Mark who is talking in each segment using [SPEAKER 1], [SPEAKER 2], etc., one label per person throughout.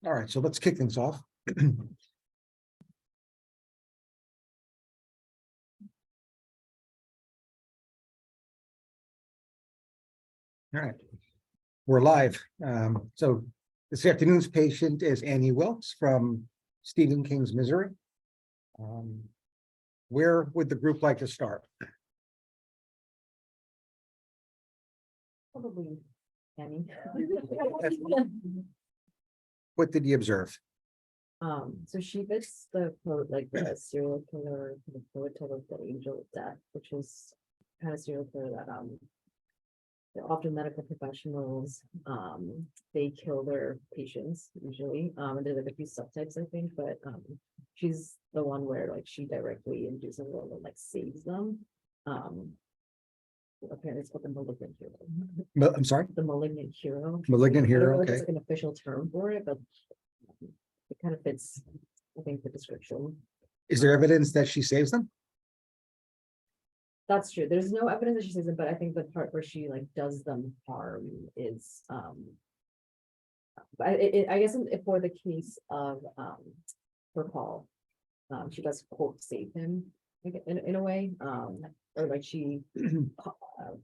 [SPEAKER 1] All right, so let's kick things off. All right, we're live. So this afternoon's patient is Annie Wilkes from Stephen King's Misery. Where would the group like to start?
[SPEAKER 2] Probably Annie.
[SPEAKER 1] What did you observe?
[SPEAKER 2] So she fits the quote like the serial killer, the prototype of the angel of death, which is kind of serial killer that they're often medical professionals. They kill their patients usually. And there's like a few subtypes, I think, but she's the one where like she directly induces them and like saves them. Apparently it's called the malignant hero.
[SPEAKER 1] I'm sorry,
[SPEAKER 2] The malignant hero.
[SPEAKER 1] Malignant
[SPEAKER 2] I don't
[SPEAKER 1] Hero.
[SPEAKER 2] know if
[SPEAKER 1] Okay,
[SPEAKER 2] there's like an official term for it, but it kind of fits, I think, the description.
[SPEAKER 1] is there evidence that she saves them?
[SPEAKER 2] That's true. There's no evidence that she says it, but I think the part where she like does them harm is I guess for the case of for Paul, she does quote save him like, in a way, or like she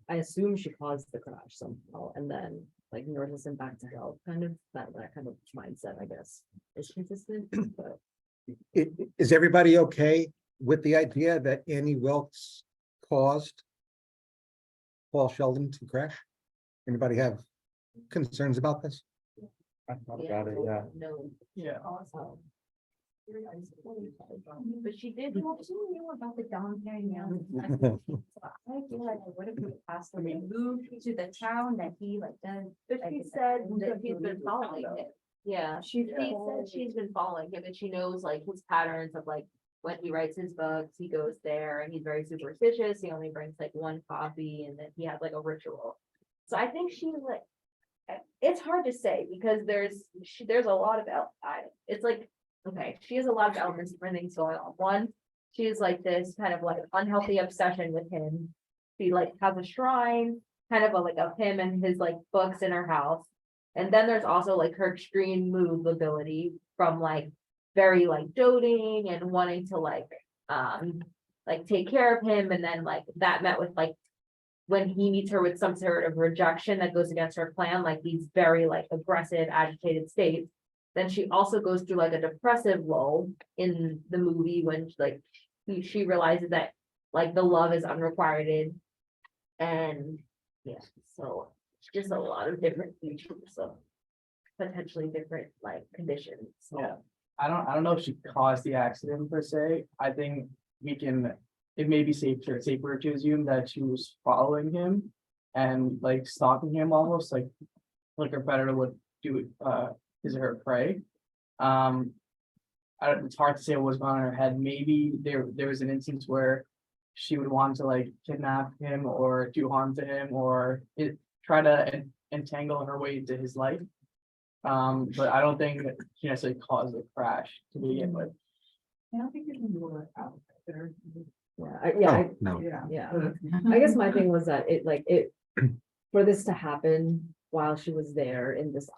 [SPEAKER 2] I assume she caused the crash somehow and then like nurses him back to health, kind of that kind of mindset, I guess, is consistent. But
[SPEAKER 1] Is everybody okay with the idea that Annie Wilkes caused Paul Sheldon to crash? Anybody have concerns about this?
[SPEAKER 3] I thought about it, yeah.
[SPEAKER 2] No.
[SPEAKER 3] Yeah.
[SPEAKER 4] But she did, she knew about the downtown. I feel like I would have moved past, I mean, moved to the town that he like does.
[SPEAKER 5] But she said that he's been following it. Yeah, she said she's been following him and she knows like his patterns of like when he writes his books, he goes there and he's very superstitious. He only brings like one copy and then he has like a ritual. So I think she's like, it's hard to say because there's a lot of it's like, okay, she has a lot of elements, different things going on. One, she's like this kind of like unhealthy obsession with him. She like has a shrine kind of like of him and his like books in her house. And then there's also like her extreme move ability from like very like doting and wanting to like take care of him. And then like that met with like when he meets her with some sort of rejection that goes against her plan, like these very like aggressive, agitated states. Then she also goes through like a depressive lull in the movie when like she realizes that like the love is unrequited. And yeah, so just a lot of different features of potentially different like conditions. So.
[SPEAKER 3] Yeah. I don't know if she caused the accident per se. I think it may be safer to assume that she was following him and like stalking him almost like a predator would do his or her prey. It's hard to say what was going on in her head. Maybe there was an instance where she would want to like kidnap him or do harm to him or try to entangle her way into his life. But I don't think that she necessarily caused the crash to begin with.
[SPEAKER 4] I don't think you can rule it out.
[SPEAKER 1] No.
[SPEAKER 2] Yeah. I guess my thing was that for this to happen while she was there in this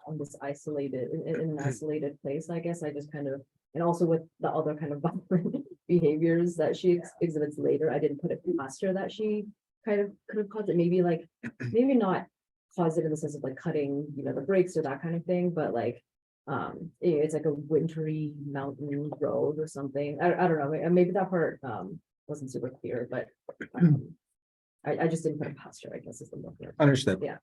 [SPEAKER 2] isolated in an isolated place, I guess I just kind of, and also with the other kind of violent behaviors that she exhibits later, I didn't put it past her that she kind of could have caused it. Maybe not cause it in the sense of like cutting, the brakes or that kind of thing, but like it's like a wintry mountain road or something. I don't know. Maybe that part wasn't super clear, but I just didn't put it past her, I guess is the word.
[SPEAKER 1] Understood.
[SPEAKER 2] Yeah.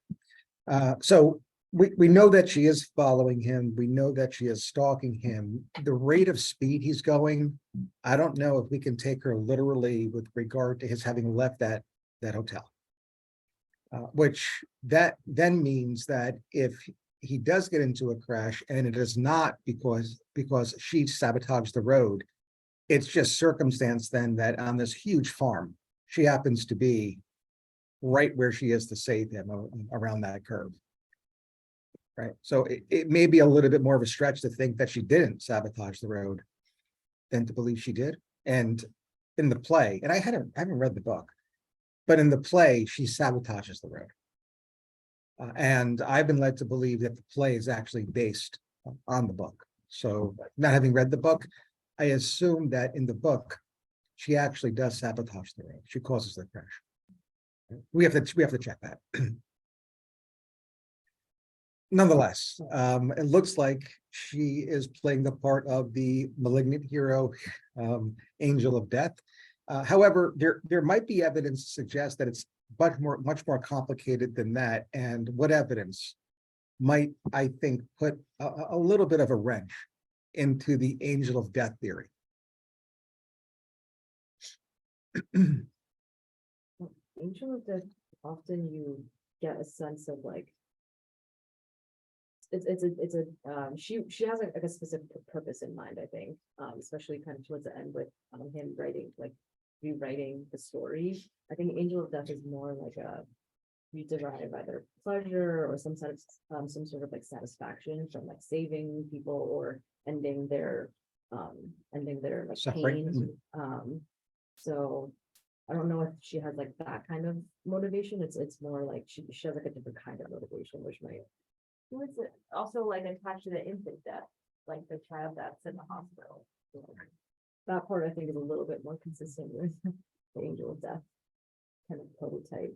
[SPEAKER 1] So we know that she is following him. We know that she is stalking him. The rate of speed he's going, I don't know if we can take her literally with regard to his having left that hotel. Which that then means that if he does get into a crash and it is not because she sabotaged the road, it's just circumstance then that on this huge farm, she happens to be right where she is to save him around that curve. Right. So it may be a little bit more of a stretch to think that she didn't sabotage the road than to believe she did. And in the play, and I haven't read the book, but in the play, she sabotages the road. And I've been led to believe that the play is actually based on the book. So not having read the book, I assume that in the book, she actually does sabotage the road. She causes the crash. We have to check that. Nonetheless, it looks like she is playing the part of the malignant hero, Angel of Death. However, there might be evidence to suggest that it's much more complicated than that. And what evidence might, I think, put a little bit of a wrench into the Angel of Death theory.
[SPEAKER 2] Angel of Death, often you get a sense of like. She has like a specific purpose in mind, I think, especially kind of towards the end with him writing, like rewriting the story. I think Angel of Death is more like you derive either pleasure or some sort of like satisfaction from like saving people or ending their like
[SPEAKER 1] Suffering.
[SPEAKER 2] pain. So I don't know if she has like that kind of motivation. It's more like she has like a different kind of motivation, which might.
[SPEAKER 5] Was it also like attached to the infant death, like the child that's in the hospital?
[SPEAKER 2] That part I think is a little bit more consistent with the Angel of Death kind of prototype.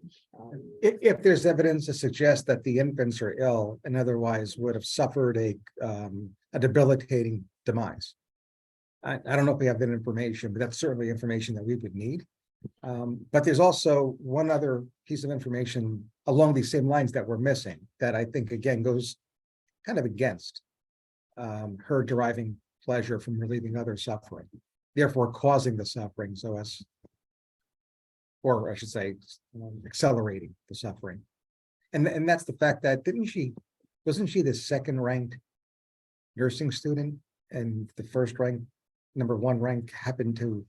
[SPEAKER 1] If there's evidence to suggest that the infants are ill and otherwise would have suffered a debilitating demise. I don't know if we have that information, but that's certainly information that we would need. But there's also one other piece of information along these same lines that we're missing that I think again goes kind of against her deriving pleasure from relieving other suffering, therefore causing the suffering or I should say, accelerating the suffering. And that's the fact that wasn't she the second ranked nursing student and the first rank, number one rank happened to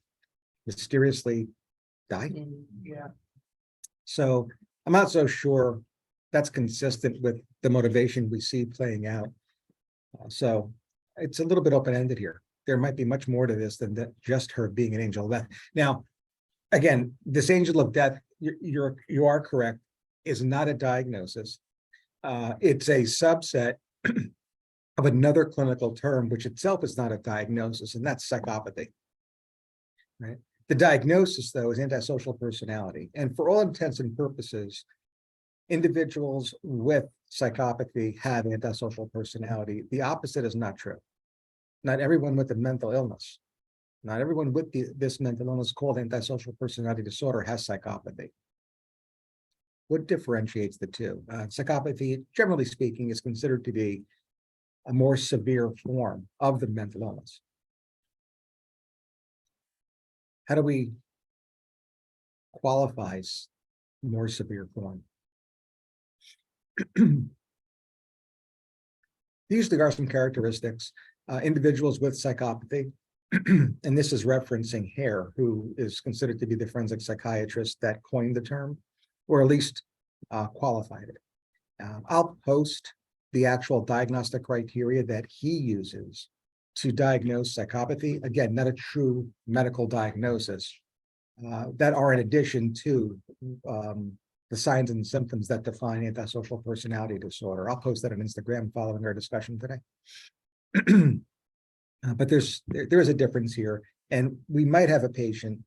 [SPEAKER 1] mysteriously die?
[SPEAKER 3] Yeah,
[SPEAKER 1] So I'm not so sure that's consistent with the motivation we see playing out. So it's a little bit open-ended here. There might be much more to this than that, just her being an angel of death. Now, again, this angel of death, you are correct, is not a diagnosis. It's a subset of another clinical term, which itself is not a diagnosis, and that's psychopathy. Right? The diagnosis, though, is antisocial personality. And for all intents and purposes, individuals with psychopathy have antisocial personality. The opposite is not true. Not everyone with a mental illness, not everyone with this mental illness called antisocial personality disorder has psychopathy. What differentiates the two? Psychopathy, generally speaking, is considered to be a more severe form of the mental illness. How do we qualify more severe form? Usually there are some characteristics. Individuals with psychopathy, and this is referencing Hare, who is considered to be the forensic psychiatrist that coined the term, or at least qualified it. I'll post the actual diagnostic criteria that he uses to diagnose psychopathy. Again, not a true medical diagnosis, that are in addition to the signs and symptoms that define antisocial personality disorder. I'll post that on Instagram following our discussion today. But there is a difference here, and we might have a patient,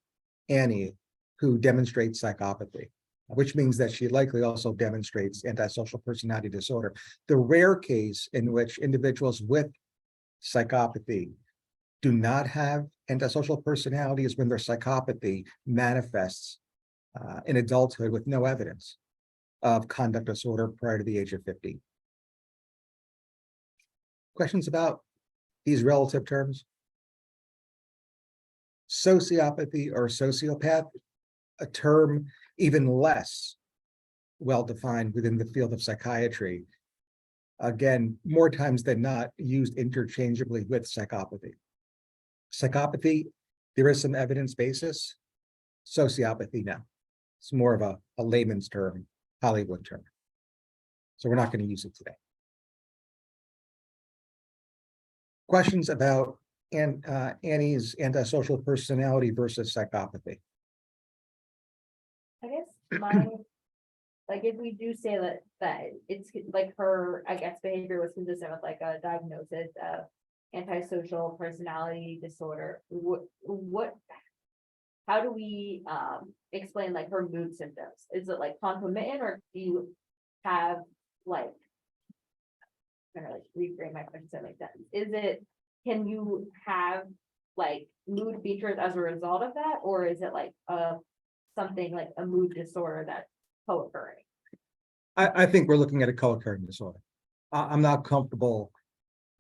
[SPEAKER 1] Annie, who demonstrates psychopathy, which means that she likely also demonstrates antisocial personality disorder. The rare case in which individuals with psychopathy do not have antisocial personality is when their psychopathy manifests in adulthood with no evidence of conduct disorder prior to the age of 50. Questions about these relative terms? Sociopathy or sociopath, a term even less well-defined within the field of psychiatry. Again, more times than not used interchangeably with psychopathy. Psychopathy, there is some evidence basis. Sociopathy, no. It's more of a layman's term, Hollywood term. So we're not going to use it today. Questions about Annie's antisocial personality versus psychopathy?
[SPEAKER 5] I guess my, like, if we do say that it's like her, I guess, behavior was consistent with like a diagnosis of antisocial personality disorder, how do we, explain like her mood symptoms? Is it like concomitant, or do you have like, I'm gonna like reframe my question so it makes sense. Is it, can you have like mood features as a result of that, or is it like something like a mood disorder that's co-occurring?
[SPEAKER 1] I think we're looking at a co-occurring disorder. I'm not comfortable.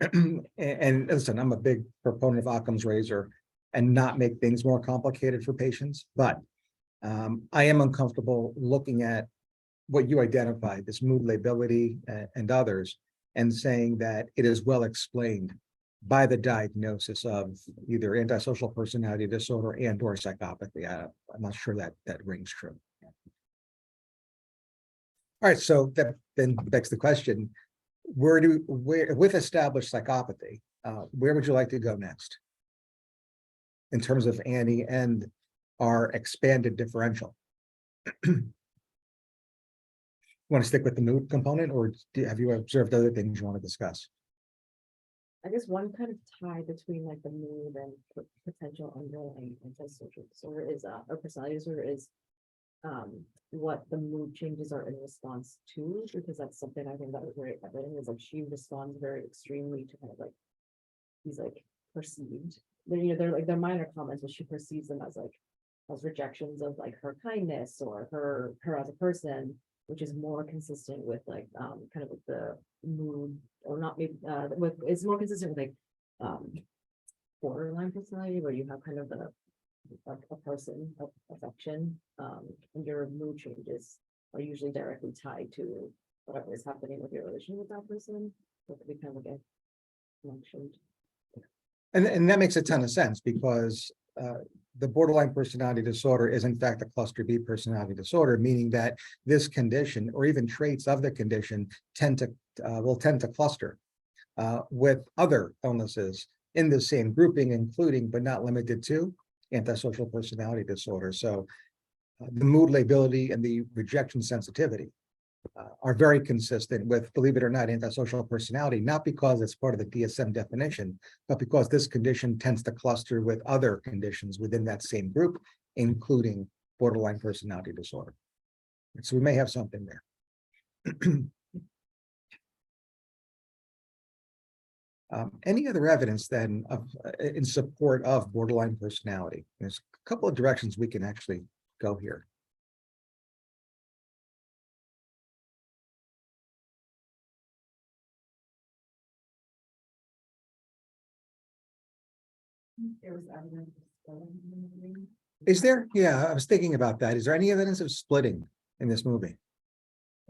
[SPEAKER 1] And listen, I'm a big proponent of Occam's razor and not make things more complicated for patients, but I am uncomfortable looking at what you identified, this mood lability and others, and saying that it is well explained by the diagnosis of either antisocial personality disorder and or psychopathy. I'm not sure that that rings true. All right, so that then begs the question, where with established psychopathy, where would you like to go next? In terms of Annie and our expanded differential? Want to stick with the mood component, or have you observed other things you want to discuss?
[SPEAKER 2] I guess one kind of tie between like the mood and potential underlying antisocial disorder is, or personality disorder is, what the mood changes are in response to, because that's something I think that was very evident, is like she responds very extremely to kind of like these like perceived, they're like they're minor comments, but she perceives them as like as rejections of like her kindness or her as a person, which is more consistent with like kind of like the mood, or not maybe with, it's more consistent with like borderline personality, where you have kind of a person of affection, and your mood changes are usually directly tied to whatever is happening with your relation with that person. So it could be kind of like a mentioned.
[SPEAKER 1] And that makes a ton of sense, because the borderline personality disorder is in fact a cluster B personality disorder, meaning that this condition or even traits of the condition will tend to cluster with other illnesses in the same grouping, including but not limited to antisocial personality disorder. So the mood lability and the rejection sensitivity are very consistent with, believe it or not, antisocial personality, not because it's part of the DSM definition, but because this condition tends to cluster with other conditions within that same group, including borderline personality disorder. And so we may have something there. Any other evidence then of in support of borderline personality? There's a couple of directions we can actually go here.
[SPEAKER 4] There was evidence of spelling in the movie.
[SPEAKER 1] Is there? Yeah, I was thinking about that. Is there any evidence of splitting in this movie?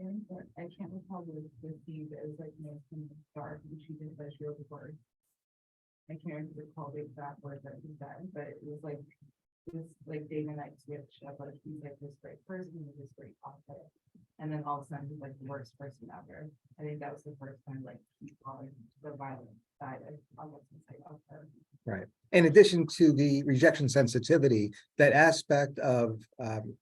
[SPEAKER 4] But I can't recall the scene that was like, from the start, and she did, but she wrote the word. I can't recall the exact word that he said, but it was like day and night switch of like, he's like this great person, he's this great author. And then all of a sudden he's like the worst person ever. I think that was the first time like he calling the violent side of her.
[SPEAKER 1] Right. In addition to the rejection sensitivity, that aspect of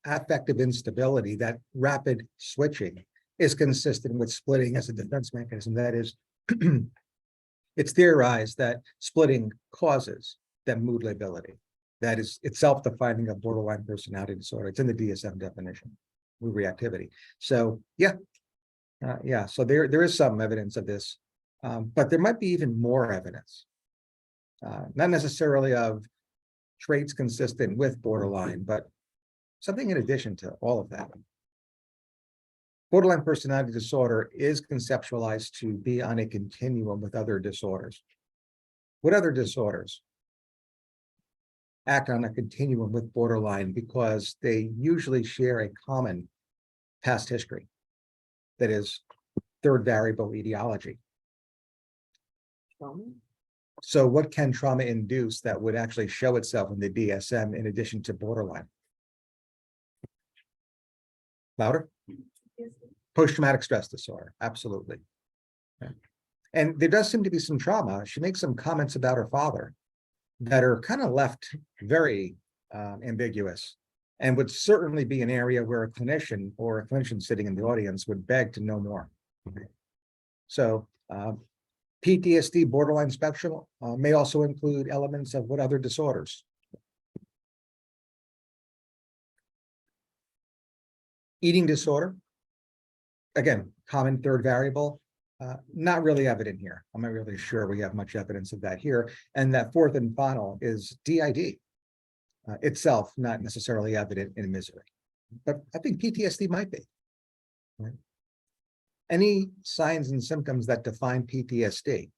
[SPEAKER 1] affective instability, that rapid switching, is consistent with splitting as a defense mechanism. That is, it's theorized that splitting causes that mood lability. That is itself the finding of borderline personality disorder. It's in the DSM definition, mood reactivity. So yeah, so there is some evidence of this, but there might be even more evidence. Not necessarily of traits consistent with borderline, but something in addition to all of that. Borderline personality disorder is conceptualized to be on a continuum with other disorders. What other disorders act on a continuum with borderline because they usually share a common past history? That is third variable etiology.
[SPEAKER 2] Trauma?
[SPEAKER 1] So what can trauma induce that would actually show itself in the DSM in addition to borderline? Louder? Post-traumatic stress disorder, absolutely. Yeah. And there does seem to be some trauma. She makes some comments about her father that are kind of left very ambiguous, and would certainly be an area where a clinician or a clinician sitting in the audience would beg to know more. So PTSD borderline spectrum may also include elements of what other disorders? Eating disorder. Again, common third variable, not really evident here. I'm not really sure we have much evidence of that here. And that fourth and final is DID. Itself, not necessarily evident in misery. But I think PTSD might be. Right? Any signs and symptoms that define PTSD?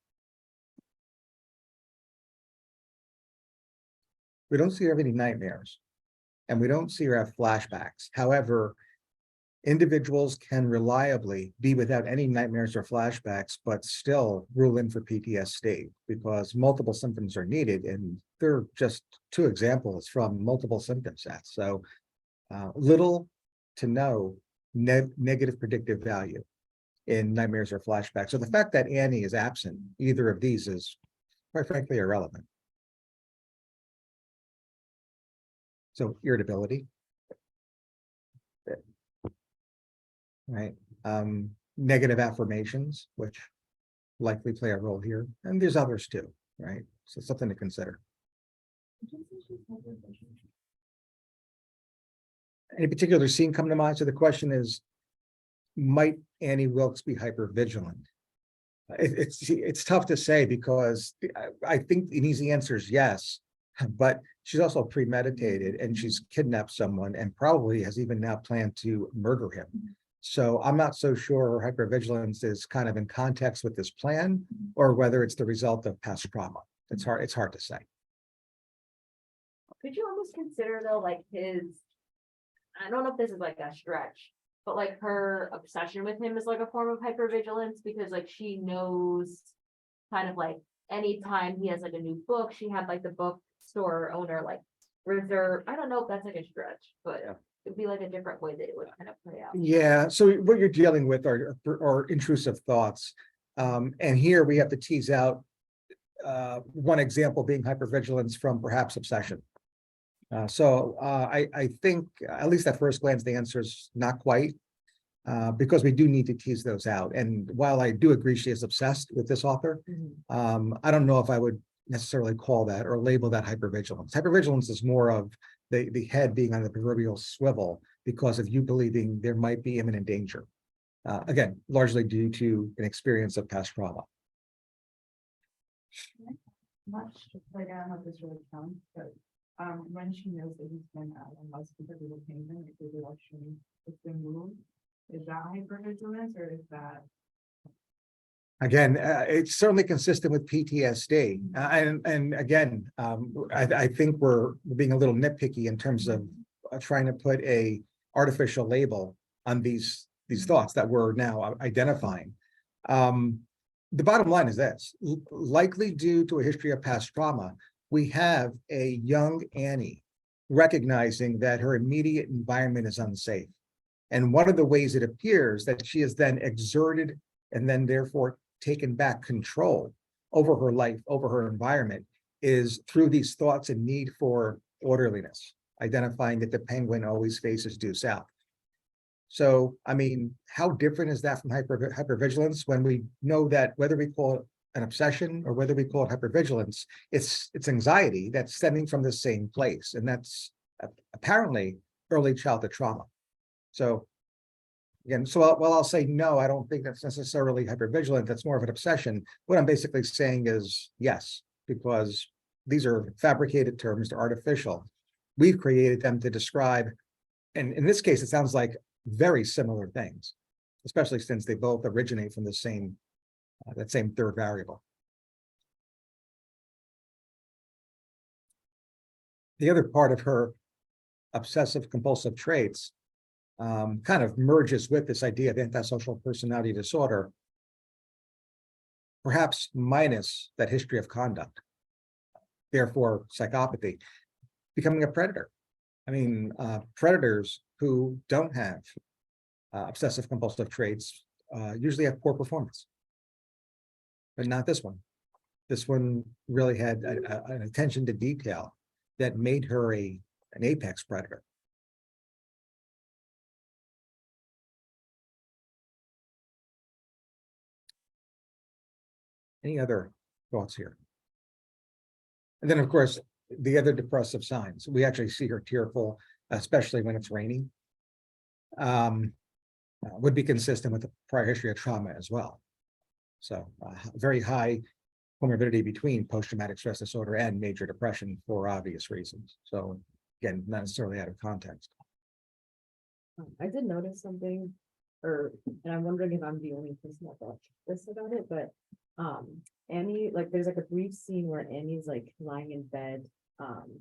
[SPEAKER 1] We don't see her have any nightmares, and we don't see her have flashbacks. However, individuals can reliably be without any nightmares or flashbacks, but still rule in for PTSD because multiple symptoms are needed. And they're just two examples from multiple symptom sets. So little to no negative predictive value in nightmares or flashbacks. So the fact that Annie is absent, either of these is quite frankly irrelevant. So irritability. Right. Negative affirmations, which likely play a role here. And there's others too, right? So something to consider. Any particular scene come to mind? So the question is, might Annie Wilkes be hypervigilant? It's tough to say because I think an easy answer is yes, but she's also premeditated and she's kidnapped someone and probably has even now planned to murder him. So I'm not so sure her hypervigilance is kind of in context with this plan or whether it's the result of past trauma. It's hard to say.
[SPEAKER 5] Could you almost consider though, like his, I don't know if this is like a stretch, but like her obsession with him is like a form of hypervigilance because like she knows kind of like anytime he has like a new book, she had like the bookstore owner like reserve. I don't know if that's like a stretch, but
[SPEAKER 1] Yeah.
[SPEAKER 5] it'd be like a different way that it would kind of play out.
[SPEAKER 1] Yeah, so what you're dealing with are intrusive thoughts. And here we have to tease out one example being hypervigilance from perhaps obsession. So I think, at least at first glance, the answer is not quite, because we do need to tease those out. And while I do agree she is obsessed with this author, I don't know if I would necessarily call that or label that hypervigilance. Hypervigilance is more of the head being on the proverbial swivel because of you believing there might be imminent danger. Again, largely due to an experience of past trauma.
[SPEAKER 4] Much to play down how this really counts, but when she knows that he's been out of the house because of the payment, if the election has been moved, is that hypervigilance or is that?
[SPEAKER 1] Again, it's certainly consistent with PTSD. And again, I think we're being a little nitpicky in terms of trying to put a artificial label on these thoughts that we're now identifying. The bottom line is this: likely due to a history of past trauma, we have a young Annie recognizing that her immediate environment is unsafe. And one of the ways it appears that she has then exerted and then therefore taken back control over her life, over her environment, is through these thoughts and need for orderliness, identifying that the penguin always faces due south. So, I mean, how different is that from hypervigilance when we know that whether we call it an obsession or whether we call it hypervigilance, it's anxiety that's stemming from the same place. And that's apparently early childhood trauma. So again, so while I'll say no, I don't think that's necessarily hypervigilant. That's more of an obsession. What I'm basically saying is yes, because these are fabricated terms, they're artificial. We've created them to describe, and in this case, it sounds like very similar things, especially since they both originate from the same, that same third variable. The other part of her obsessive compulsive traits kind of merges with this idea of antisocial personality disorder, perhaps minus that history of conduct, therefore psychopathy, becoming a predator. I mean, predators who don't have obsessive compulsive traits usually have poor performance, but not this one. This one really had an attention to detail that made her an apex predator. Any other thoughts here? And then, of course, the other depressive signs, we actually see her tearful, especially when it's raining. Would be consistent with the prior history of trauma as well. So, very high comorbidity between post-traumatic stress disorder and major depression for obvious reasons. So, again, not necessarily out of context.
[SPEAKER 2] I did notice something, and I'm wondering if I'm the only person that thought this about it, but, Annie, like, there's like a brief scene where Annie's like lying in bed,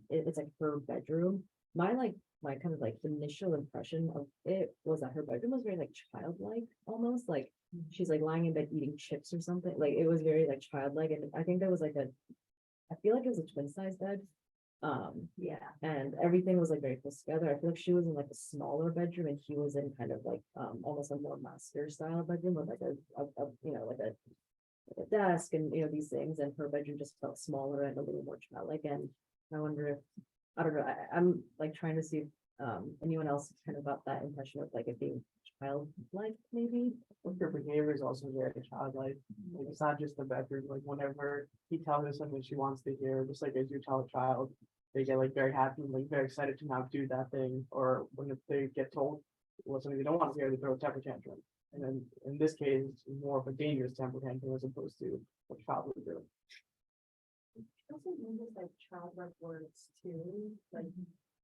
[SPEAKER 2] it's like her bedroom. My kind of like initial impression of it was that her bedroom was very like childlike, almost like she's like lying in bed eating chips or something, like it was very like childlike, and I think there was like I feel like it was a twin size bed. Yeah, and everything was like very close together. I feel like she was in like a smaller bedroom and he was in kind of like almost a more master style bedroom with like like a desk and these things, and her bedroom just felt smaller and a little more childlike. And I wonder if, I don't know, I'm like trying to see if anyone else kind of got that impression of like it being childlike, maybe.
[SPEAKER 3] Like her behavior is also very childlike. Like it's not just the bedroom. Like whenever he tells her something she wants to hear, just like as you tell a child, they get like very happy, like very excited to now do that thing. Or when they get told something they don't want to hear, they throw a temper tantrum. And then in this case, it's more of a dangerous temper tantrum as opposed to what a child would do.
[SPEAKER 4] Also uses like childlike words too, like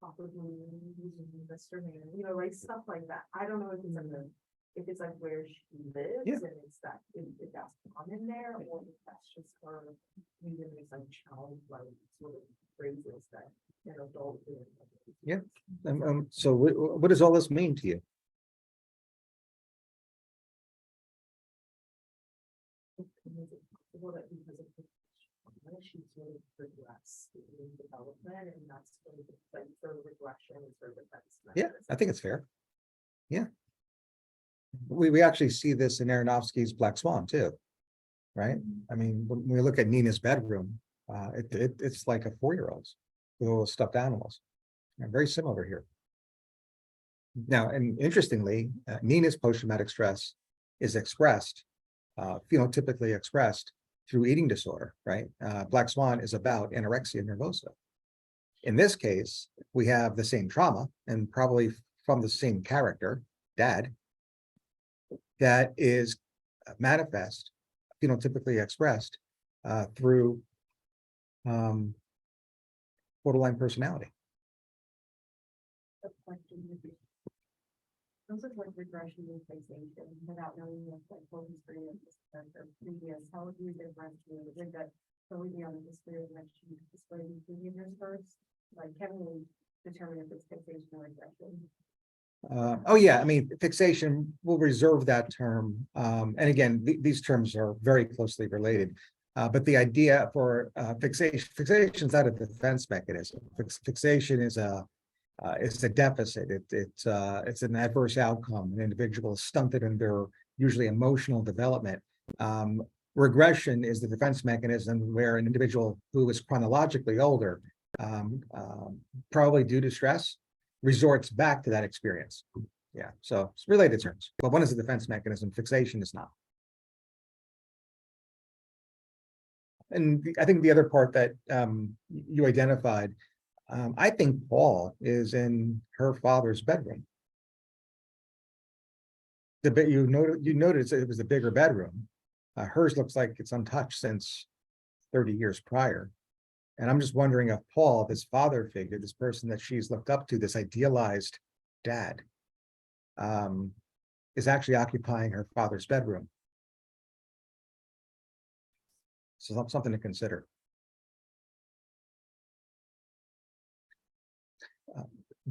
[SPEAKER 4] possibly using Mr. Man, like stuff like that. I don't know if it's if it's like where she lives
[SPEAKER 1] Yeah.
[SPEAKER 4] and it's that, if that's common there, or if that's just her using these like childlike sort of phrases that an adult would.
[SPEAKER 1] Yeah. So what does all this mean to you?
[SPEAKER 4] Is it possible that because of the trauma, she's sort of regressed in development, and that's sort of like her regression is her defense
[SPEAKER 1] Yeah,
[SPEAKER 4] mechanism?
[SPEAKER 1] I think it's fair. Yeah. We actually see this in Aronofsky's Black Swan too, right? I mean, when we look at Nina's bedroom, it's like a 4-year-old's with little stuffed animals. Yeah, very similar here. Now, and interestingly, Nina's post-traumatic stress is expressed, phenotypically expressed through eating disorder, right? Black Swan is about anorexia nervosa. In this case, we have the same trauma and probably from the same character, Dad, that is manifest, phenotypically expressed through borderline personality.
[SPEAKER 4] The question would be, those are like regression and fixation without knowing the full history of this character previous. How would you differentiate? Would that totally be on the history of when she displayed behaviors first? Like, can we determine if it's fixation or regression?
[SPEAKER 1] Oh, yeah, I mean, fixation, we'll reserve that term. And again, these terms are very closely related. But the idea for fixation is not a defense mechanism. Fixation is it's a deficit. It's an adverse outcome. An individual is stunted in their usually emotional development. Regression is the defense mechanism where an individual who is chronologically older, probably due to stress, resorts back to that experience. Yeah, so it's related terms, but one is a defense mechanism, fixation is not. And I think the other part that you identified, I think Paul is in her father's bedroom. The bit you noticed it was a bigger bedroom. Hers looks like it's untouched since 30 years prior. And I'm just wondering if Paul, this father figure, this person that she's looked up to, this idealized dad, is actually occupying her father's bedroom. So something to consider.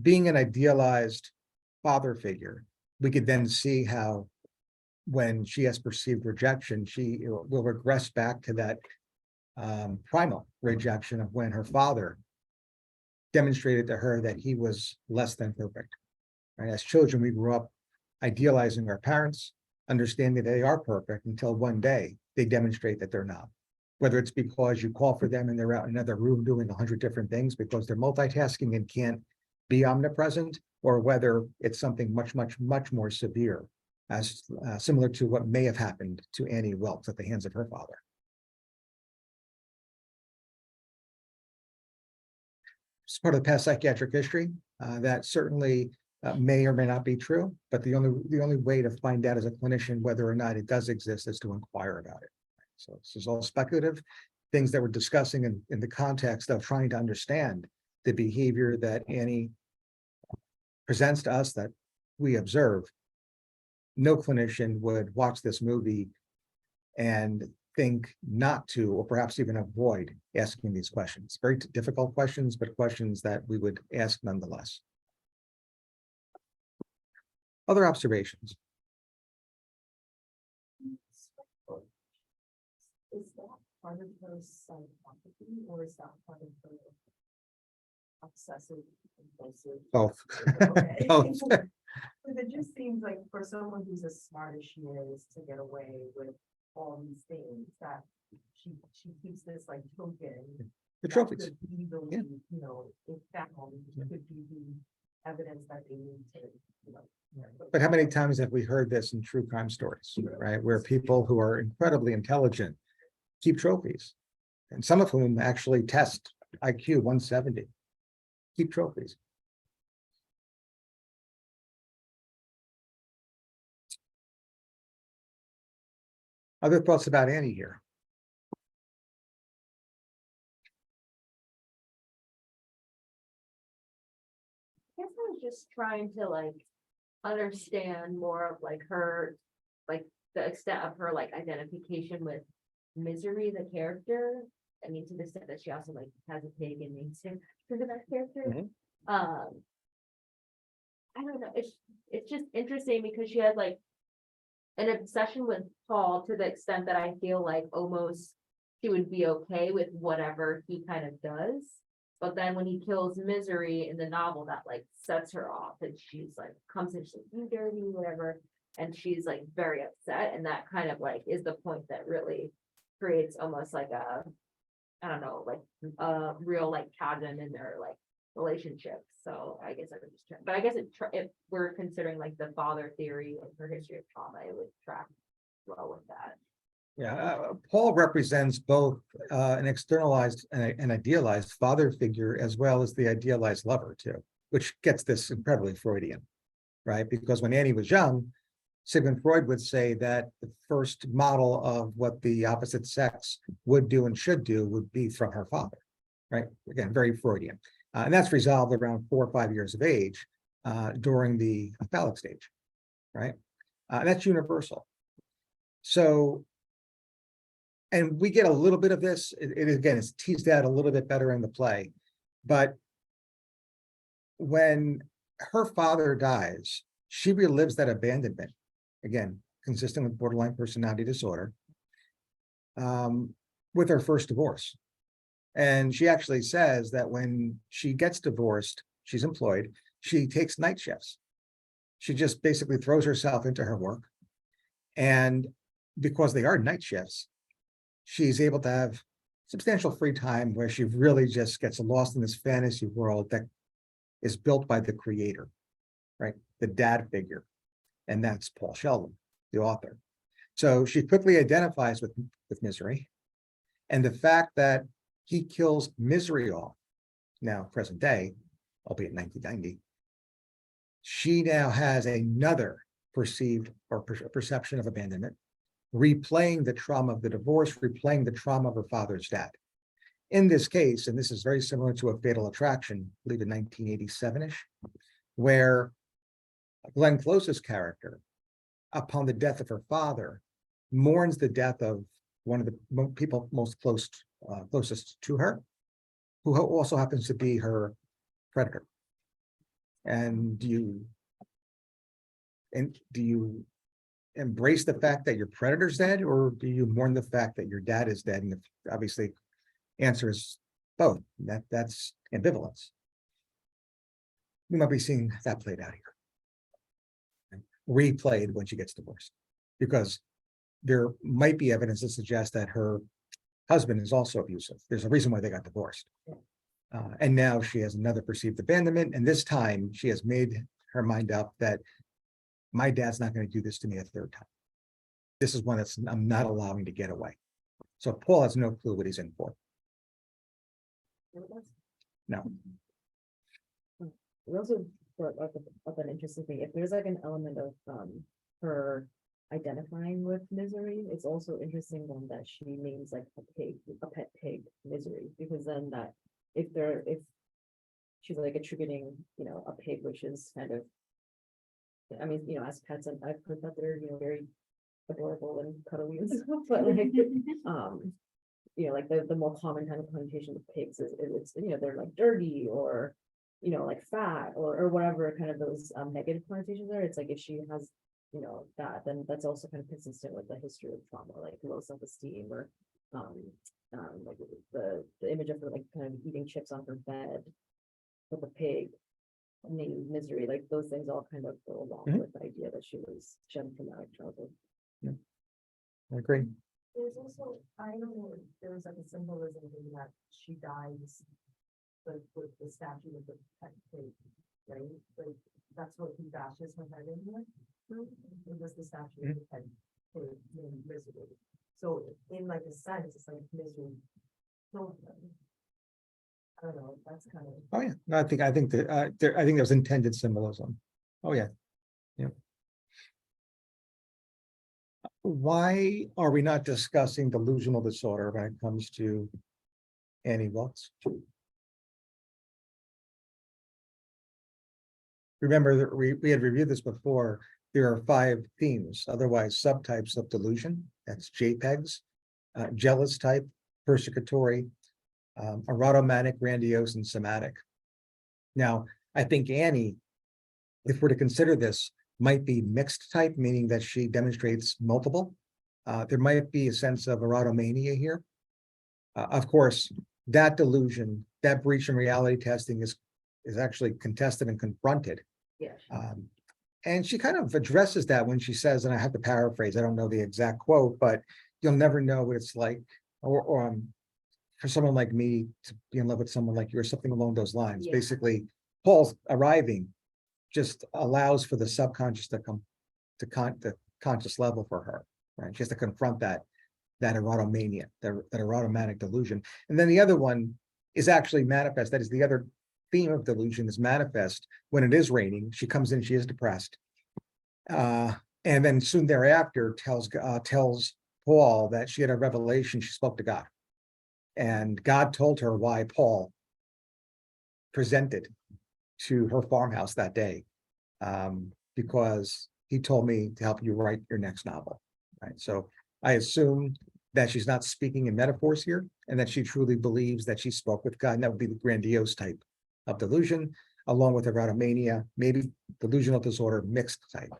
[SPEAKER 1] Being an idealized father figure, we could then see how when she has perceived rejection, she will regress back to that primal rejection of when her father demonstrated to her that he was less than perfect. Right? As children, we grew up idealizing our parents, understanding they are perfect until one day they demonstrate that they're not. Whether it's because you call for them and they're out in another room doing 100 different things because they're multitasking and can't be omnipresent, or whether it's something much more severe, as similar to what may have happened to Annie Wilkes at the hands of her father. it's part of the past psychiatric history. That certainly may or may not be true, but the only way to find out as a clinician whether or not it does exist is to inquire about it. So this is all speculative, things that we're discussing in the context of trying to understand the behavior that Annie presents to us that we observe. No clinician would watch this movie and think not to, or perhaps even avoid asking these questions. Very difficult questions, but questions that we would ask nonetheless. Other observations?
[SPEAKER 2] Is that part of her psychopathy or is that part of her obsessive compulsive?
[SPEAKER 1] Both.
[SPEAKER 2] Okay.
[SPEAKER 1] Both.
[SPEAKER 4] But it just seems like for someone who's as smart as she is to get away with all these things, that she keeps this like token.
[SPEAKER 1] The
[SPEAKER 4] that
[SPEAKER 1] trophies.
[SPEAKER 4] could be the,
[SPEAKER 1] Yeah.
[SPEAKER 4] you know, if that moment could be the evidence that they need to, you know.
[SPEAKER 1] But how many times have we heard this in true crime stories, right? Where people who are incredibly intelligent keep trophies, and some of whom actually test IQ 170, keep trophies. Other thoughts about Annie here?
[SPEAKER 5] I guess I was just trying to like understand more of like her, like the extent of her like identification with Misery, the character. I mean, to the extent that she also like has a pig and names him for that character.
[SPEAKER 1] Mhm.
[SPEAKER 5] I don't know, it's just interesting because she has like an obsession with Paul to the extent that I feel like almost she would be okay with whatever he kind of does. But then when he kills Misery in the novel, that like sets her off and she's like, comes in, she's like, you dirty, whatever. And she's like very upset. And that kind of like is the point that really creates almost like a, I don't know, like a real like chasm in their like relationship. So I guess I would just, but I guess if we're considering like the father theory and her history of trauma, it would track well with that.
[SPEAKER 1] Yeah, Paul represents both an externalized and an idealized father figure, as well as the idealized lover too, which gets this incredibly Freudian, right? Because when Annie was young, Sigmund Freud would say that the first model of what the opposite sex would do and should do would be from her father, right? Again, very Freudian. And that's resolved around 4 or 5 years of age during the phallic stage, right? That's universal. So, and we get a little bit of this, it again, is teased out a little bit better in the play, but when her father dies, she relives that abandonment, again, consistent with borderline personality disorder, with her first divorce. And she actually says that when she gets divorced, she's employed, she takes night shifts. She just basically throws herself into her work. And because they are night shifts, she's able to have substantial free time where she really just gets lost in this fantasy world that is built by the creator, right? The dad figure. And that's Paul Sheldon, the author. So she quickly identifies with Misery. And the fact that he kills Misery off, now present day, albeit 1990, she now has another perceived or perception of abandonment, replaying the trauma of the divorce, replaying the trauma of her father's death. In this case, and this is very similar to A Fatal Attraction, I believe in 1987-ish, where Glenn Close's character, upon the death of her father, mourns the death of one of the people most closest to her, who also happens to be her predator. And do you embrace the fact that your predator's dead, or do you mourn the fact that your dad is dead? And the obviously answer is both. That's ambivalence. We might be seeing that played out here, replayed when she gets divorced, because there might be evidence to suggest that her husband is also abusive. There's a reason why they got divorced. And now she has another perceived abandonment. And this time she has made her mind up that my dad's not going to do this to me a third time. This is one that's I'm not allowing to get away. So Paul has no clue what he's in for. No.
[SPEAKER 2] We also brought up an interesting thing, if there's like an element of, her identifying with Misery, it's also interesting then that she names like a pet pig Misery, because then that, if she's like attributing, a pig, which is kind of, I mean, as pets, and I've heard that they're, very adorable and cuddly and stuff, but like, like the more common kind of connotation with pigs is, it's, they're like dirty or, like fat or whatever kind of those negative connotations are. It's like if she has, that, then that's also kind of consistent with the history of trauma, like low self-esteem or like the image of her like kind of eating chips on her bed with a pig named Misery, like those things all kind of go along
[SPEAKER 1] Mhm.
[SPEAKER 2] with the idea that she had traumatic childhood.
[SPEAKER 1] I agree.
[SPEAKER 4] There's also, I don't know, there was like a symbolism in that she dies. With the statue of the pet pig, right? Like, that's what he bashes her head in with. It was the statue of the pet pig named Misery. So in like a sense, it's like misery. killed them. I don't know, that's kind of.
[SPEAKER 1] Oh, yeah, no, I think that, I think there's intended symbolism. Oh, yeah. Yeah. Why are we not discussing delusional disorder when it comes to Annie Wilkes? Remember that we had reviewed this before. There are 5 themes, otherwise subtypes of delusion. That's JPEGs, jealous type, persecutory, erotomanic, grandiose, and somatic. Now, I think Annie, if we're to consider this, might be mixed type, meaning that she demonstrates multiple. There might be a sense of erotomania here. Of course, that delusion, that breach in reality testing is actually contested and confronted.
[SPEAKER 2] Yeah.
[SPEAKER 1] And she kind of addresses that when she says, and I have to paraphrase, I don't know the exact quote, but you'll never know what it's like, or for someone like me to be in love with someone like you, or something along those lines.
[SPEAKER 2] Yeah.
[SPEAKER 1] Basically, Paul's arriving just allows for the subconscious to come to the conscious level for her, right? She has to confront that erotomania, that erotomanic delusion. And then the other one is actually manifest. That is the other theme of delusion is manifest when it is raining. She comes in, she is depressed. And then soon thereafter tells Paul that she had a revelation, she spoke to God. And God told her why Paul presented to her farmhouse that day, because he told me to help you write your next novel, right? So I assume that she's not speaking in metaphors here, and that she truly believes that she spoke with God, and that would be the grandiose type of delusion, along with erotomania, maybe delusional disorder, mixed type.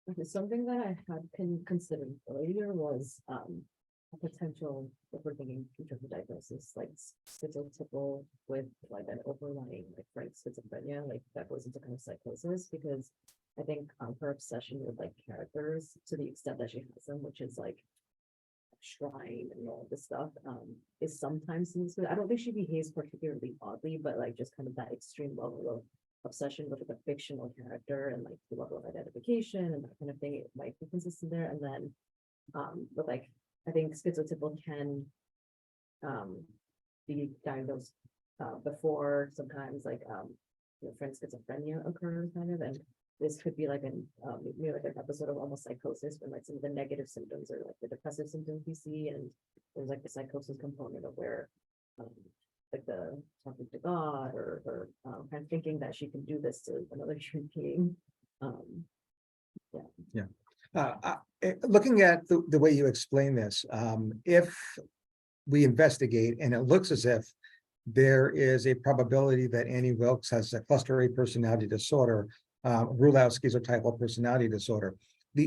[SPEAKER 2] Okay, something that I had considered earlier was a potential, if we're thinking future diagnosis, like schizotypal with like an overlying like frank schizophrenia, like that goes into kind of psychosis, because I think her obsession with like characters to the extent that she has them, which is like shrine and all this stuff, is sometimes used. I don't think she behaves particularly oddly, but like just kind of that extreme level of obsession with like a fictional character and like the level of identification and that kind of thing, it might be consistent there. And then but like I think schizotypal can be diagnosed before sometimes like frank schizophrenia occurs kind of, and this could be like an maybe like an episode of almost psychosis when like some of the negative symptoms or like the depressive symptoms we see, and there's like the psychosis component of where like the talking to God or kind of thinking that she can do this to another human being.
[SPEAKER 1] Looking at the way you explain this, if we investigate and it looks as if there is a probability that Annie Wilkes has a cluster A personality disorder, rule out schizotypal personality disorder.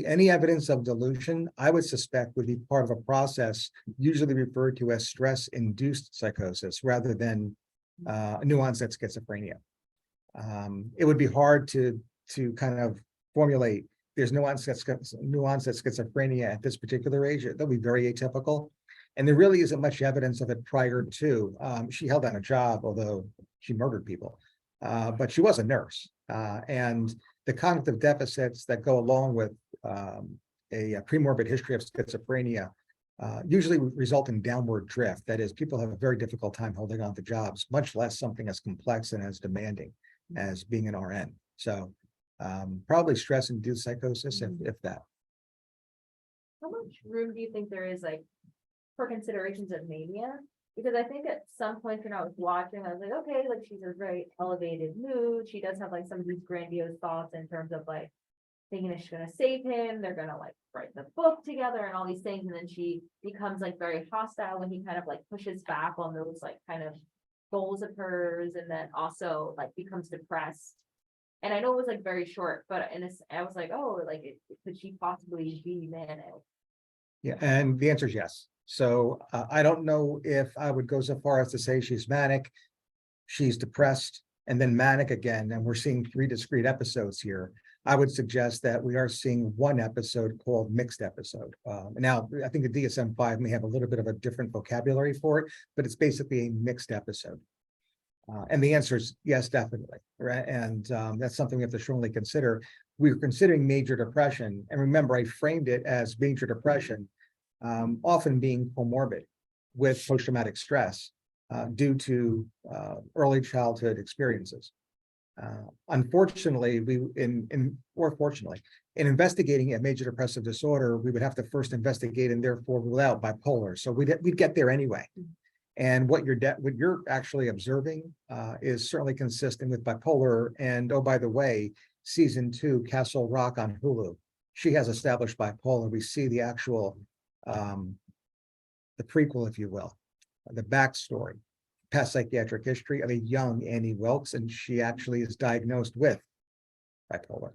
[SPEAKER 1] Any evidence of delusion, I would suspect, would be part of a process usually referred to as stress-induced psychosis rather than new onset schizophrenia. It would be hard to kind of formulate there's new onset schizophrenia at this particular age. That'll be very atypical. And there really isn't much evidence of it prior to. She held down a job, although she murdered people, but she was a nurse. And the cognitive deficits that go along with a premorbid history of schizophrenia usually result in downward drift. That is, people have a very difficult time holding on to jobs, much less something as complex and as demanding as being an RN. So probably stress-induced psychosis, if that.
[SPEAKER 2] How much room do you think there is like for considerations of mania? Because I think at some point when I was watching, I was like, okay, like she's in a very elevated mood. She does have like some of these grandiose thoughts in terms of like thinking that she's gonna save him, they're gonna like write the book together and all these things, and then she becomes like very hostile when he kind of like pushes back on those like kind of goals of hers, and then also like becomes depressed. And I know it was like very short, but I was like, oh, like could she possibly be manic?
[SPEAKER 1] Yeah, and the answer is yes. So I don't know if I would go so far as to say she's manic, she's depressed, and then manic again, and we're seeing 3 discrete episodes here. I would suggest that we are seeing one episode called mixed episode. Now, I think the DSM-5 may have a little bit of a different vocabulary for it, but it's basically a mixed episode. And the answer is yes, definitely, right? And that's something we have to strongly consider. We're considering major depression, and remember, I framed it as major depression, often being comorbid with post-traumatic stress due to early childhood experiences. Unfortunately, fortunately, in investigating a major depressive disorder, we would have to first investigate and therefore rule out bipolar. So we'd get there anyway. And what you're actually observing is certainly consistent with bipolar. And oh, by the way, season 2, Castle Rock on Hulu, she has established bipolar. We see the actual, the prequel, if you will, the backstory, past psychiatric history of a young Annie Wilkes, and she actually is diagnosed with bipolar.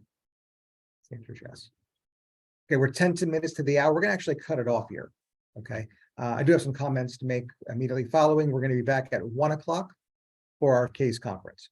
[SPEAKER 1] Yes. Okay, we're 10 minutes to the hour. We're gonna actually cut it off here. Okay. I do have some comments to make immediately following. We're going to be back at 1 o'clock for our case conference.